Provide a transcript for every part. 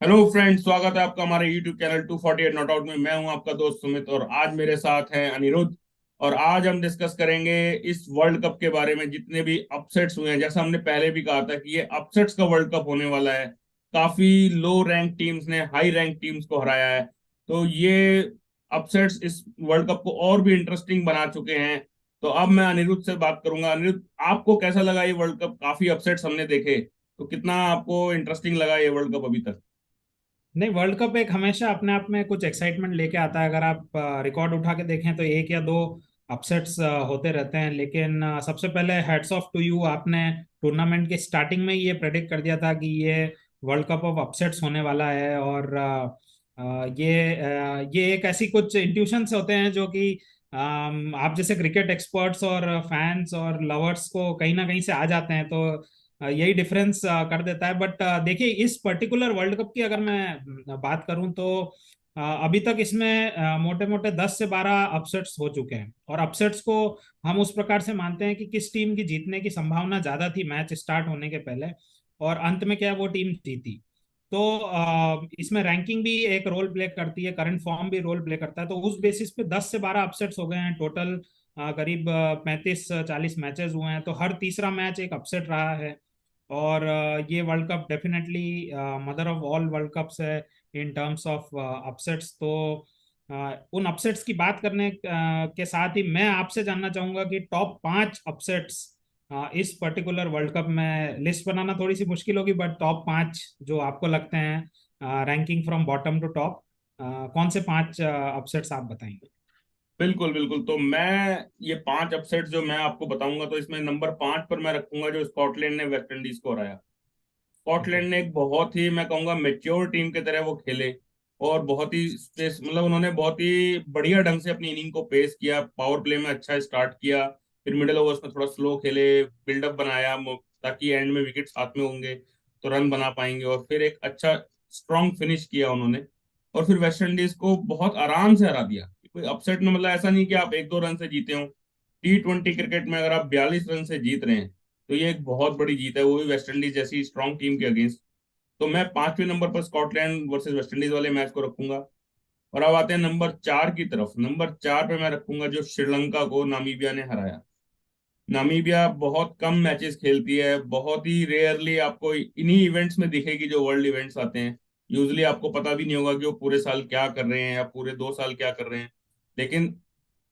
Hello friends, स्वागत है आपका हमारे यूट्यूब चैनल 248 नॉट आउट में। मैं हूं आपका दोस्त सुमित और आज मेरे साथ हैं अनिरुद्ध। और आज हम डिस्कस करेंगे इस वर्ल्ड कप के बारे में, जितने भी अपसेट्स हुए हैं। जैसा हमने पहले भी कहा था कि ये अपसेट्स का वर्ल्ड कप होने वाला है। काफी लो रैंक टीम्स ने हाई रैंक टीम्स को हराया है। तो ये अपसेट्स इस वर्ल्ड कप को और भी इंटरेस्टिंग बना चुके हैं। तो अब मैं अनिरुद्ध से बात करूंगा। अनिरुद्ध, आपको कैसा लगा ये वर्ल्ड कप? काफी अपसेट्स हमने देखे, तो कितना आपको इंटरेस्टिंग लगा ये वर्ल्ड कप अभी तक? नहीं, वर्ल्ड कप एक हमेशा अपने आप में कुछ एक्साइटमेंट लेके आता है। अगर आप रिकॉर्ड उठा के देखें तो एक या दो अपसेट्स होते रहते हैं, लेकिन सबसे पहले हैट्स ऑफ टू यू। आपने टूर्नामेंट के स्टार्टिंग में ही ये प्रेडिक्ट कर दिया था कि ये वर्ल्ड कप ऑफ अपसेट्स होने वाला है। और ये एक ऐसी कुछ इंट्यूशंस होते हैं जो कि आप जैसे क्रिकेट एक्सपर्ट्स और फैंस और लवर्स को कहीं ना कहीं से आ जाते हैं। तो यही डिफरेंस कर देता है। बट देखिए, इस पर्टिकुलर वर्ल्ड कप की अगर मैं बात करूं तो अभी तक इसमें मोटे मोटे 10 से 12 अपसेट्स हो चुके हैं। और अपसेट्स को हम उस प्रकार से मानते हैं कि किस टीम की जीतने की संभावना ज्यादा थी मैच स्टार्ट होने के पहले, और अंत में क्या है, वो टीम जीती। तो इसमें रैंकिंग भी एक रोल प्ले करती है, करंट फॉर्म भी रोल प्ले करता है। तो उस बेसिस पे 10 से 12 अपसेट्स हो गए हैं टोटल। करीब 35-40 मैचेस हुए हैं, तो हर तीसरा मैच एक अपसेट रहा है। और ये world cup definitely mother of all world cups है इन टर्म्स ऑफ अपसेट्स। तो उन अपसेट्स की बात करने के साथ ही मैं आपसे जानना चाहूंगा कि टॉप 5 अपसेट्स इस पर्टिकुलर वर्ल्ड कप में, लिस्ट बनाना थोड़ी सी मुश्किल होगी, बट टॉप 5 जो आपको लगते हैं, ranking from bottom to top, कौन से 5 अपसेट्स आप बताएंगे? बिल्कुल बिल्कुल। तो मैं ये 5 अपसेट जो मैं आपको बताऊंगा, तो इसमें नंबर 5 पर मैं रखूंगा जो स्कॉटलैंड ने वेस्ट इंडीज को हराया। ओके। स्कॉटलैंड ने एक बहुत ही, मैं कहूंगा, मेच्योर टीम की तरह वो खेले। और बहुत ही स्पेस, मतलब उन्होंने बहुत ही बढ़िया ढंग से अपनी इनिंग को पेश किया। पावर प्ले में अच्छा स्टार्ट किया, फिर मिडिल ओवर्स में थोड़ा स्लो खेले, बिल्डअप बनाया ताकि एंड में विकेट हाथ में होंगे तो रन बना पाएंगे। और फिर एक अच्छा स्ट्रॉन्ग फिनिश किया उन्होंने। और फिर वेस्ट इंडीज को बहुत आराम से हरा दिया। कोई अपसेट में, मतलब ऐसा नहीं कि आप एक दो रन से जीते हो। T20 क्रिकेट में अगर आप 42 रन से जीत रहे हैं, तो ये एक बहुत बड़ी जीत है, वो भी वेस्ट इंडीज जैसी स्ट्रांग टीम के अगेंस्ट। तो मैं 5वें नंबर पर स्कॉटलैंड वर्सेस वेस्ट इंडीज वाले मैच को रखूंगा। और अब आते हैं नंबर 4 की तरफ। नंबर 4 पे मैं रखूंगा जो श्रीलंका को नामीबिया ने हराया। नामीबिया बहुत कम मैचेस खेलती है, बहुत ही रेयरली आपको इन्हीं इवेंट्स में दिखेगी जो वर्ल्ड इवेंट्स आते हैं। यूजली आपको पता भी नहीं होगा कि वो पूरे साल क्या कर रहे हैं या पूरे 2 साल क्या कर रहे हैं। लेकिन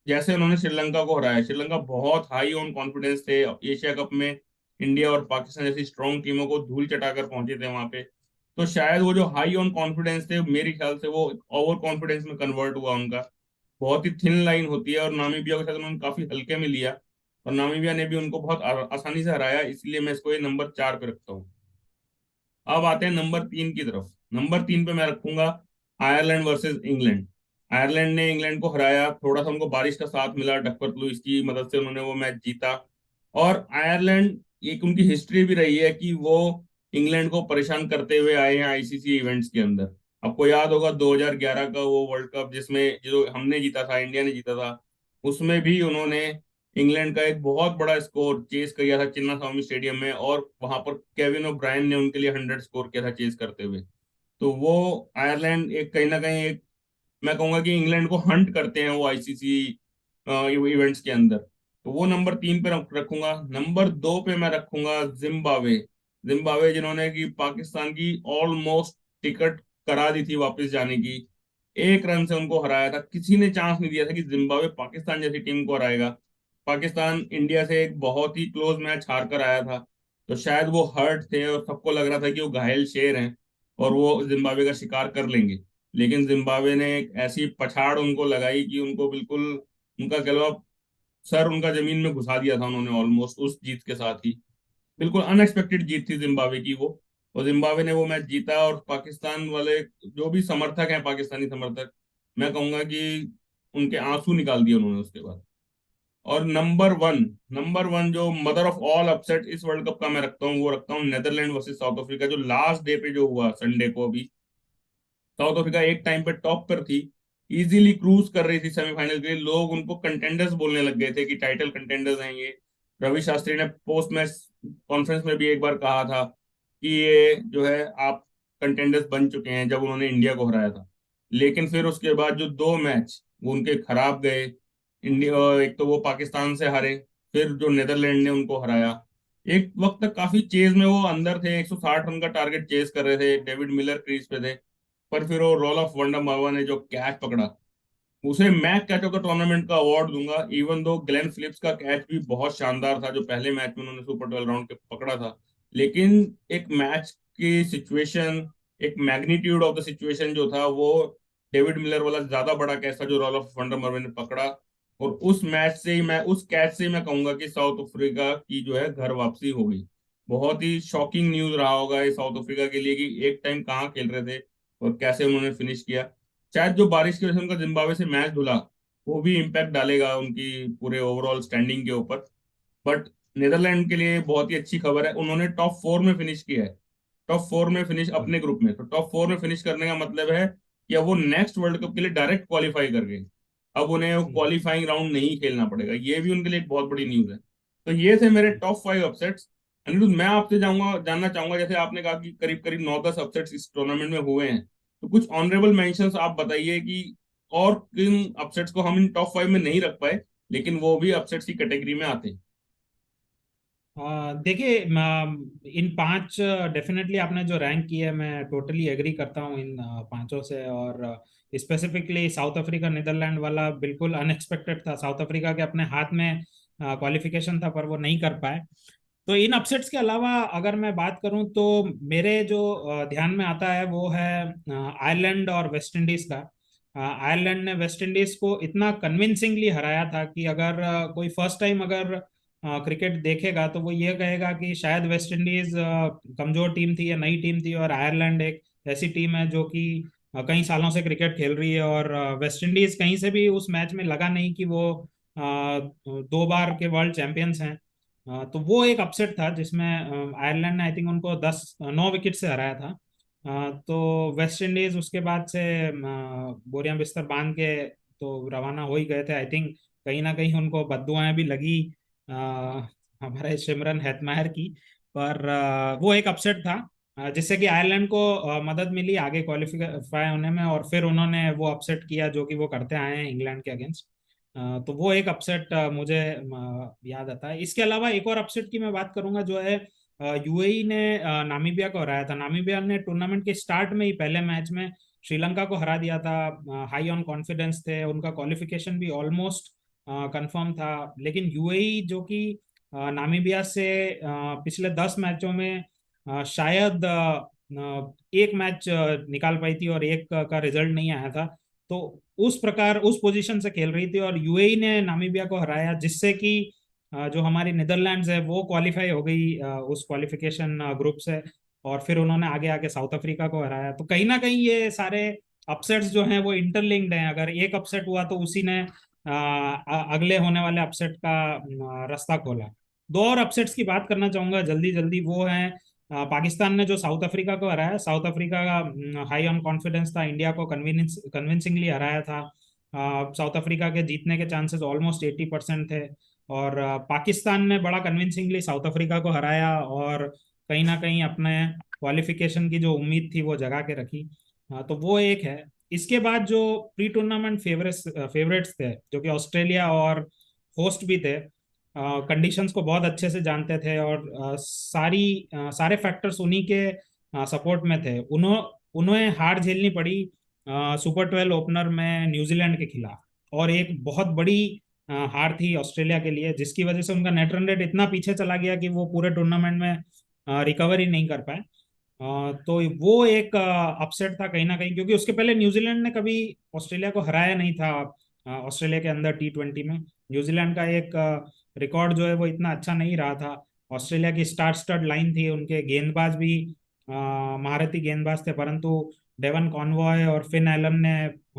जैसे उन्होंने श्रीलंका को हराया, श्रीलंका बहुत हाई ऑन कॉन्फिडेंस थे एशिया कप में। इंडिया और पाकिस्तान जैसी स्ट्रांग टीमों को धूल चटाकर पहुंचे थे वहां पे। तो शायद वो जो हाई ऑन कॉन्फिडेंस थे, मेरे ख्याल से वो ओवर कॉन्फिडेंस में कन्वर्ट हुआ उनका। बहुत ही थिन लाइन होती है, और नामीबिया के साथ उन्होंने काफी हल्के में लिया। और नामीबिया ने भी उनको बहुत आसानी से हराया, इसलिए मैं इसको ये नंबर 4 पे रखता हूँ। अब आते हैं नंबर 3 की तरफ। नंबर 3 पे मैं रखूंगा आयरलैंड वर्सेस इंग्लैंड। आयरलैंड ने इंग्लैंड को हराया, थोड़ा सा उनको बारिश का साथ मिला, डकवर्थ लुईस की मदद से उन्होंने वो मैच जीता। और आयरलैंड, एक उनकी हिस्ट्री भी रही है कि वो इंग्लैंड को परेशान करते हुए आए हैं आईसीसी इवेंट्स के अंदर। आपको याद होगा 2011 का वो वर्ल्ड कप जिसमें जो हमने जीता था, इंडिया ने जीता था। उसमें भी उन्होंने इंग्लैंड का एक बहुत बड़ा स्कोर चेस किया था चिन्नास्वामी स्टेडियम में, और वहां पर केविन ओब्रायन ने उनके लिए 100 स्कोर किया था चेस करते हुए। तो वो आयरलैंड एक कहीं ना कहीं एक, मैं कहूंगा कि इंग्लैंड को हंट करते हैं वो आईसीसी इवेंट्स के अंदर। तो वो नंबर 3 पे रखूंगा। नंबर 2 पे मैं रखूंगा जिम्बाब्वे। जिम्बाब्वे जिन्होंने कि पाकिस्तान की ऑलमोस्ट टिकट करा दी थी वापस जाने की। एक रन से उनको हराया था, किसी ने चांस नहीं दिया था कि जिम्बाब्वे पाकिस्तान जैसी टीम को हराएगा। पाकिस्तान इंडिया से एक बहुत ही क्लोज मैच हार कर आया था। तो शायद वो हर्ट थे और सबको लग रहा था कि वो घायल शेर हैं और वो जिम्बाब्वे का शिकार कर लेंगे। लेकिन जिम्बाब्वे ने एक ऐसी पछाड़ उनको लगाई कि उनको बिल्कुल, उनका कह लो आप, सर उनका जमीन में घुसा दिया था उन्होंने ऑलमोस्ट उस जीत के साथ ही। बिल्कुल अनएक्सपेक्टेड जीत थी जिम्बाब्वे की वो। और जिम्बाब्वे ने वो मैच जीता, और पाकिस्तान वाले जो भी समर्थक हैं, पाकिस्तानी समर्थक, मैं कहूंगा कि उनके आंसू निकाल दिए उन्होंने उसके बाद। और नंबर 1 जो मदर ऑफ ऑल अपसेट इस वर्ल्ड कप का मैं रखता हूँ, वो रखता हूँ नेदरलैंड वर्सेस साउथ अफ्रीका, जो लास्ट डे पे जो हुआ संडे को अभी। साउथ अफ्रीका एक टाइम पे टॉप पर थी, इजीली क्रूज कर रही थी सेमीफाइनल के लिए। लोग उनको कंटेंडर्स बोलने लग गए थे कि टाइटल कंटेंडर्स हैं ये। रवि शास्त्री ने पोस्ट मैच कॉन्फ्रेंस में भी एक बार कहा था कि ये जो है, आप कंटेंडर्स बन चुके हैं जब उन्होंने इंडिया को हराया था। लेकिन फिर उसके बाद जो दो मैच वो उनके खराब गए, इंडिया एक तो वो पाकिस्तान से हारे, फिर जो नीदरलैंड ने उनको हराया। एक वक्त तक काफी चेज में वो अंदर थे, 160 रन का टारगेट चेज कर रहे थे, डेविड मिलर क्रीज पे थे। पर फिर वो रोल ऑफ वंडर मर्वा ने जो कैच पकड़ा, उसे मैं कैच ऑफ द टूर्नामेंट का अवार्ड दूंगा। इवन दो ग्लेन फिलिप्स का कैच भी बहुत शानदार था जो पहले मैच में उन्होंने सुपर 12 राउंड के पकड़ा था। लेकिन एक मैच की सिचुएशन, एक मैग्नीट्यूड ऑफ द सिचुएशन जो था, वो डेविड मिलर वाला ज्यादा बड़ा कैच था जो रॉल ऑफ वंडर मर्वे ने पकड़ा। और उस मैच से ही मैं, उस कैच से ही मैं कहूंगा कि साउथ अफ्रीका की जो है घर वापसी हो गई। बहुत ही शॉकिंग न्यूज रहा होगा ये साउथ अफ्रीका के लिए कि एक टाइम कहाँ खेल रहे थे और कैसे उन्होंने फिनिश किया। शायद जो बारिश की वजह से उनका जिम्बाब्वे से मैच धुला, वो भी इम्पैक्ट डालेगा उनकी पूरे ओवरऑल स्टैंडिंग के ऊपर। बट नीदरलैंड के लिए बहुत ही अच्छी खबर है, उन्होंने टॉप 4 में फिनिश किया है। टॉप 4 में फिनिश अपने ग्रुप में, तो टॉप 4 में फिनिश करने का मतलब है कि अब वो नेक्स्ट वर्ल्ड कप के लिए डायरेक्ट क्वालिफाई कर गए। अब उन्हें क्वालिफाइंग राउंड नहीं खेलना पड़ेगा, ये भी उनके लिए एक बहुत बड़ी न्यूज है। तो ये थे मेरे टॉप 5 अपसेट्स। अनिरुद्ध, मैं आपसे जाऊंगा जानना चाहूंगा, जैसे आपने कहा कि करीब करीब 9-10 अपसेट्स इस टूर्नामेंट में हुए हैं, तो कुछ ऑनरेबल मेंशंस आप बताइए कि और किन अपसेट्स को हम इन टॉप 5 में नहीं रख पाए लेकिन वो भी अपसेट्स की कैटेगरी में आते हैं। देखिए, इन पांच डेफिनेटली आपने जो रैंक की है, मैं टोटली एग्री करता हूँ इन पांचों से। और स्पेसिफिकली साउथ अफ्रीका नीदरलैंड वाला बिल्कुल अनएक्सपेक्टेड था। साउथ अफ्रीका के अपने हाथ में क्वालिफिकेशन था पर वो नहीं कर पाए। तो इन अपसेट्स के अलावा अगर मैं बात करूं तो मेरे जो ध्यान में आता है वो है आयरलैंड और वेस्ट इंडीज का। आयरलैंड ने वेस्ट इंडीज को इतना कन्विंसिंगली हराया था कि अगर कोई फर्स्ट टाइम अगर क्रिकेट देखेगा तो वो ये कहेगा कि शायद वेस्ट इंडीज कमजोर टीम थी या नई टीम थी, और आयरलैंड एक ऐसी टीम है जो कि कई सालों से क्रिकेट खेल रही है। और वेस्ट इंडीज कहीं से भी उस मैच में लगा नहीं कि वो 2 बार के वर्ल्ड चैंपियंस हैं। तो वो एक अपसेट था जिसमें आयरलैंड ने आई थिंक उनको 9 विकेट से हराया था। तो वेस्ट इंडीज उसके बाद से बोरियां बिस्तर बांध के तो रवाना हो ही गए थे। आई थिंक कहीं ना कहीं उनको बद्दुआएं भी लगी अ, हमारे सिमरन हेटमायर की। पर वो एक अपसेट था जिससे कि आयरलैंड को मदद मिली आगे क्वालिफाई होने में, और फिर उन्होंने वो अपसेट किया जो कि वो करते आए हैं इंग्लैंड के अगेंस्ट। तो वो एक अपसेट मुझे याद आता है। इसके अलावा एक और अपसेट की मैं बात करूंगा जो है यूएई ने नामीबिया को हराया था। नामीबिया ने टूर्नामेंट के स्टार्ट में ही पहले मैच में श्रीलंका को हरा दिया था। हाई ऑन कॉन्फिडेंस थे, उनका क्वालिफिकेशन भी ऑलमोस्ट कंफर्म था। लेकिन यूएई जो कि नामीबिया से पिछले 10 मैचों में शायद एक मैच निकाल पाई थी और एक का रिजल्ट नहीं आया था। तो उस प्रकार उस पोजीशन से खेल रही थी और यूएई ने नामीबिया को हराया, जिससे कि जो हमारी नीदरलैंड्स है वो क्वालिफाई हो गई उस क्वालिफिकेशन ग्रुप से। और फिर उन्होंने आगे आके साउथ अफ्रीका को हराया। तो कहीं ना कहीं ये सारे अपसेट्स जो हैं वो इंटरलिंक्ड हैं। अगर एक अपसेट हुआ तो उसी ने अगले होने वाले अपसेट का रास्ता खोला। दो और अपसेट्स की बात करना चाहूंगा जल्दी जल्दी, वो है पाकिस्तान ने जो साउथ अफ्रीका को हराया। साउथ अफ्रीका का हाई ऑन कॉन्फिडेंस था, इंडिया को कन्विंसिंगली हराया था। साउथ अफ्रीका के जीतने के चांसेस ऑलमोस्ट 80% थे। और पाकिस्तान ने बड़ा कन्विंसिंगली साउथ अफ्रीका को हराया और कहीं ना कहीं अपने क्वालिफिकेशन की जो उम्मीद थी वो जगा के रखी। तो वो एक है। इसके बाद जो प्री टूर्नामेंट फेवरेट्स थे जो कि ऑस्ट्रेलिया और होस्ट भी थे, कंडीशंस को बहुत अच्छे से जानते थे और सारे फैक्टर्स उन्हीं के सपोर्ट में थे। उन्हें हार झेलनी पड़ी सुपर 12 ओपनर में न्यूजीलैंड के खिलाफ। और एक बहुत बड़ी हार थी ऑस्ट्रेलिया के लिए, जिसकी वजह से उनका नेट रन रेट इतना पीछे चला गया कि वो पूरे टूर्नामेंट में रिकवर ही नहीं कर पाए। तो वो एक अपसेट था कहीं ना कहीं, क्योंकि उसके पहले न्यूजीलैंड ने कभी ऑस्ट्रेलिया को हराया नहीं था। ऑस्ट्रेलिया के अंदर T20 में न्यूजीलैंड का एक रिकॉर्ड जो है वो इतना अच्छा नहीं रहा था। ऑस्ट्रेलिया की स्टार स्टड लाइन थी, उनके गेंदबाज भी महारथी गेंदबाज थे, परंतु डेवन कॉनवॉय और फिन एलन ने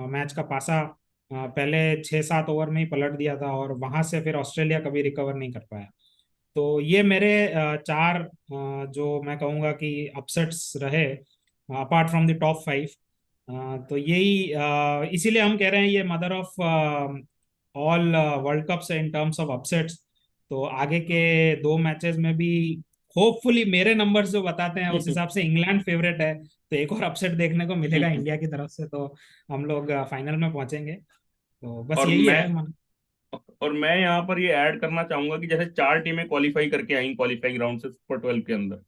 मैच का पासा पहले 6-7 ओवर में ही पलट दिया था, और वहां से फिर ऑस्ट्रेलिया कभी रिकवर नहीं कर पाया। तो ये मेरे चार जो मैं कहूँगा कि अपसेट्स रहे अपार्ट फ्रॉम द टॉप 5। तो यही इसीलिए हम कह रहे हैं ये mother of all world cups in terms of upsets. तो आगे के 2 मैचेस में भी होपफुली मेरे नंबर्स जो बताते हैं उस हिसाब से इंग्लैंड फेवरेट है, तो एक और अपसेट देखने को मिलेगा इंडिया की तरफ से, तो हम लोग फाइनल में पहुंचेंगे। तो बस और यही मैं है मन। और मैं यहाँ पर ये ऐड करना चाहूंगा कि जैसे 4 टीमें क्वालिफाई करके आई क्वालिफाइंग राउंड से सुपर 12 के अंदर,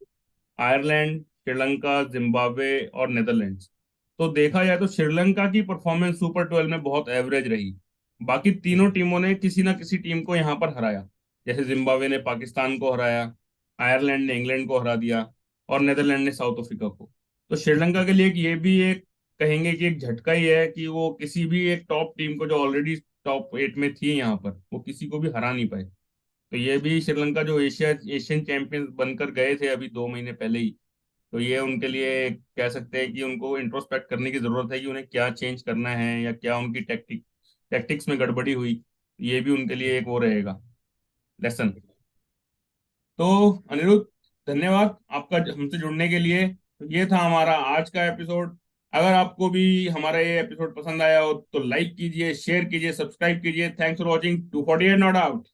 आयरलैंड, श्रीलंका, जिम्बाब्वे और नेदरलैंड्स। तो देखा जाए तो श्रीलंका की परफॉर्मेंस सुपर 12 में बहुत एवरेज रही। बाकी तीनों टीमों ने किसी ना किसी टीम को यहाँ पर हराया। जैसे जिम्बाब्वे ने पाकिस्तान को हराया, आयरलैंड ने इंग्लैंड को हरा दिया, और नेदरलैंड ने साउथ अफ्रीका को। तो श्रीलंका के लिए ये भी एक कहेंगे कि एक झटका ही है कि वो किसी भी एक टॉप टीम को, जो ऑलरेडी टॉप 8 में थी यहाँ पर, वो किसी को भी हरा नहीं पाए। तो ये भी श्रीलंका जो एशियन चैंपियंस बनकर गए थे अभी 2 महीने पहले ही, तो ये उनके लिए कह सकते हैं कि उनको इंट्रोस्पेक्ट करने की जरूरत है कि उन्हें क्या चेंज करना है या क्या उनकी टैक्टिक्स में गड़बड़ी हुई। ये भी उनके लिए एक वो रहेगा लेसन। तो अनिरुद्ध, धन्यवाद आपका हमसे जुड़ने के लिए। तो ये था हमारा आज का एपिसोड। अगर आपको भी हमारा ये एपिसोड पसंद आया हो तो लाइक कीजिए, शेयर कीजिए, सब्सक्राइब कीजिए। Thanks for watching 248 not out.